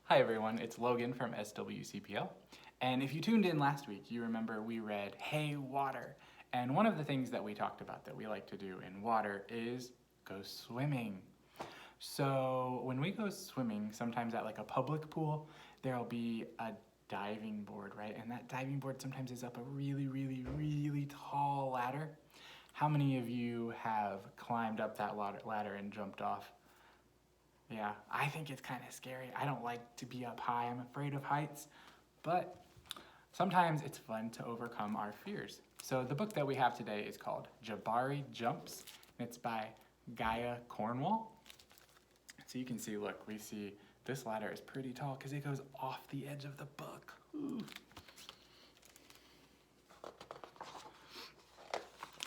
Hi everyone, it's Logan from SWCPL. And if you tuned in last week, you remember we read Hey Water. And one of the things that we talked about that we like to do in water is go swimming. So when we go swimming, sometimes at like a public pool, there'll be a diving board, right? And that diving board sometimes is up a really tall ladder. How many of you have climbed up that ladder and jumped off? Yeah, I think it's kind of scary. I don't like to be up high. I'm afraid of heights, but sometimes it's fun to overcome our fears. So the book that we have today is called Jabari Jumps, and it's by Gaia Cornwall. So you can see, look, we see this ladder is pretty tall because it goes off the edge of the book. Ooh.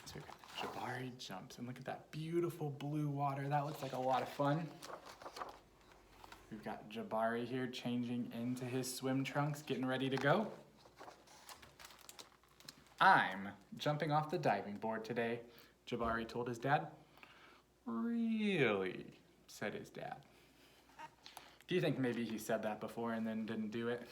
So we've got Jabari Jumps, and look at that beautiful blue water. That looks like a lot of fun. We've got Jabari here changing into his swim trunks, getting ready to go. I'm jumping off the diving board today, Jabari told his dad. Really? Said his dad. Do you think maybe he said that before and then didn't do it?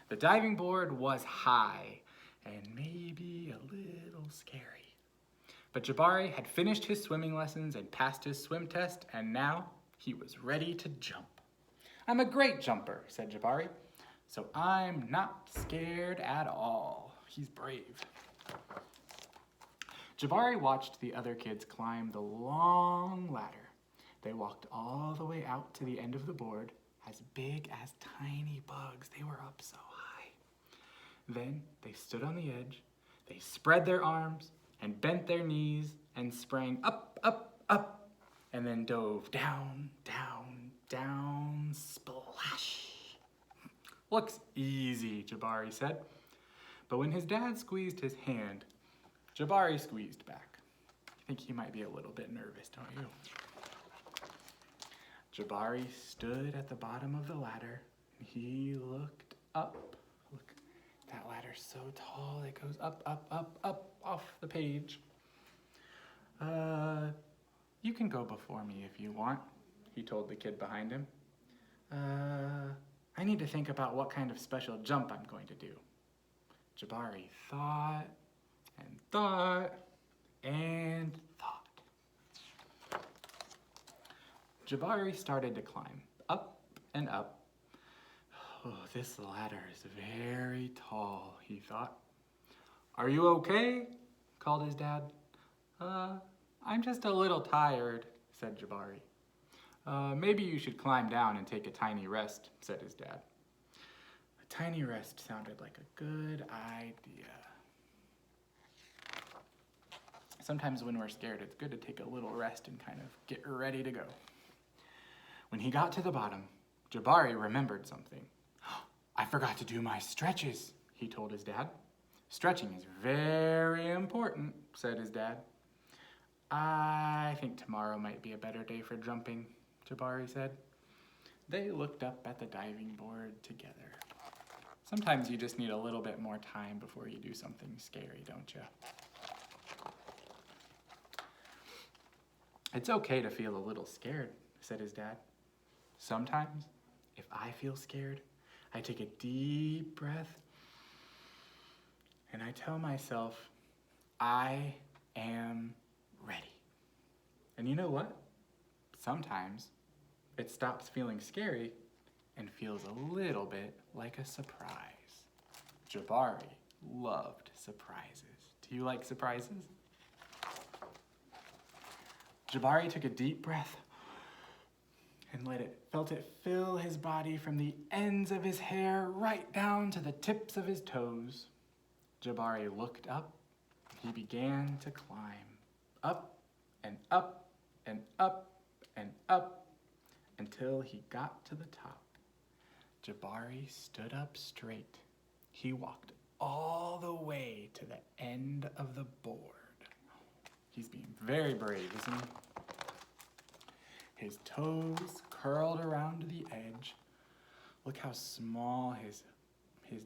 The diving board was high and maybe a little scary. But Jabari had finished his swimming lessons and passed his swim test, and now he was ready to jump. I'm a great jumper, said Jabari, so I'm not scared at all. He's brave. Jabari watched the other kids climb the long ladder. They walked all the way out to the end of the board, as big as tiny bugs. They were up so high. Then they stood on the edge. They spread their arms and bent their knees and sprang up, and then dove down, splash. Looks easy, Jabari said. But when his dad squeezed his hand, Jabari squeezed back. I think he might be a little bit nervous, don't you? Jabari stood at the bottom of the ladder, and he looked up. Look, that ladder's so tall, it goes up off the page. You can go before me if you want, he told the kid behind him. I need to think about what kind of special jump I'm going to do. Jabari thought and thought and thought. Jabari started to climb up and up. Oh, this ladder is very tall, he thought. Are you okay? Called his dad. I'm just a little tired, said Jabari. Maybe you should climb down and take a tiny rest, said his dad. A tiny rest sounded like a good idea. Sometimes when we're scared, it's good to take a little rest and kind of get ready to go. When he got to the bottom, Jabari remembered something. I forgot to do my stretches, he told his dad. Stretching is very important, said his dad. I think tomorrow might be a better day for jumping, Jabari said. They looked up at the diving board together. Sometimes you just need a little bit more time before you do something scary, don't you? It's okay to feel a little scared, said his dad. Sometimes, if I feel scared, I take a deep breath and I tell myself, I am ready. And you know what? Sometimes it stops feeling scary and feels a little bit like a surprise. Jabari loved surprises. Do you like surprises? Jabari took a deep breath and felt it fill his body from the ends of his hair right down to the tips of his toes. Jabari looked up. He began to climb up and up and up and up until he got to the top. Jabari stood up straight. He walked all the way to the end of the board. He's being very brave, isn't he? His toes curled around the edge. Look how small his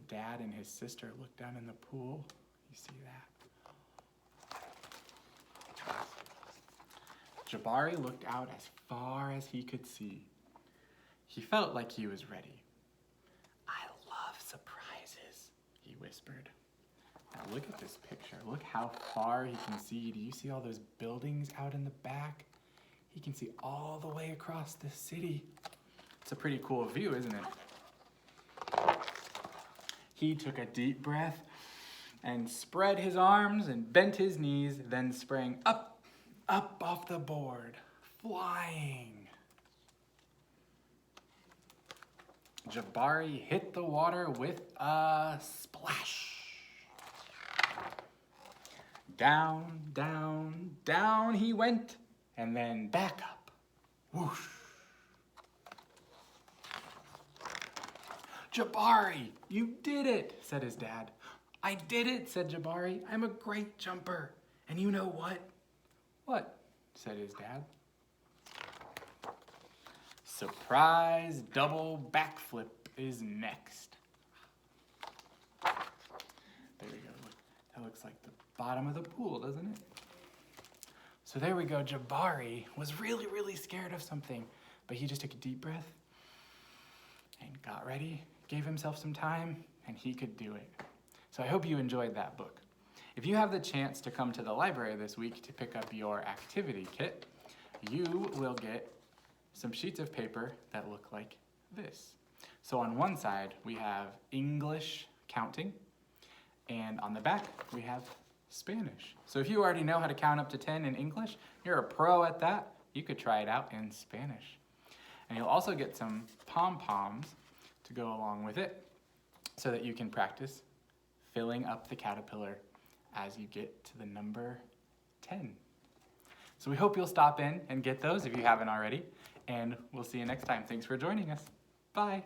dad and his sister look down in the pool. You see that? Jabari looked out as far as he could see. He felt like he was ready. "I love surprises," he whispered. Now look at this picture. Look how far he can see. Do you see all those buildings out in the back? He can see all the way across the city. It's a pretty cool view, isn't it? He took a deep breath and spread his arms and bent his knees, then sprang up off the board, flying. Jabari hit the water with a splash. Down, down, down he went, and then back up. Whoosh. "Jabari, you did it," said his dad. "I did it," said Jabari. "I'm a great jumper. And you know what?" "What?" said his dad. Surprise double backflip is next. There we go. That looks like the bottom of the pool, doesn't it? So there we go. Jabari was really, really scared of something, but he just took a deep breath and got ready, gave himself some time, and he could do it. So I hope you enjoyed that book. If you have the chance to come to the library this week to pick up your activity kit, you will get some sheets of paper that look like this. So on one side, we have English counting, and on the back, we have Spanish. So if you already know how to count up to 10 in English, you're a pro at that, you could try it out in Spanish. And you'll also get some pom-poms to go along with it so that you can practice filling up the caterpillar as you get to the number 10. So we hope you'll stop in and get those if you haven't already, and we'll see you next time. Thanks for joining us. Bye.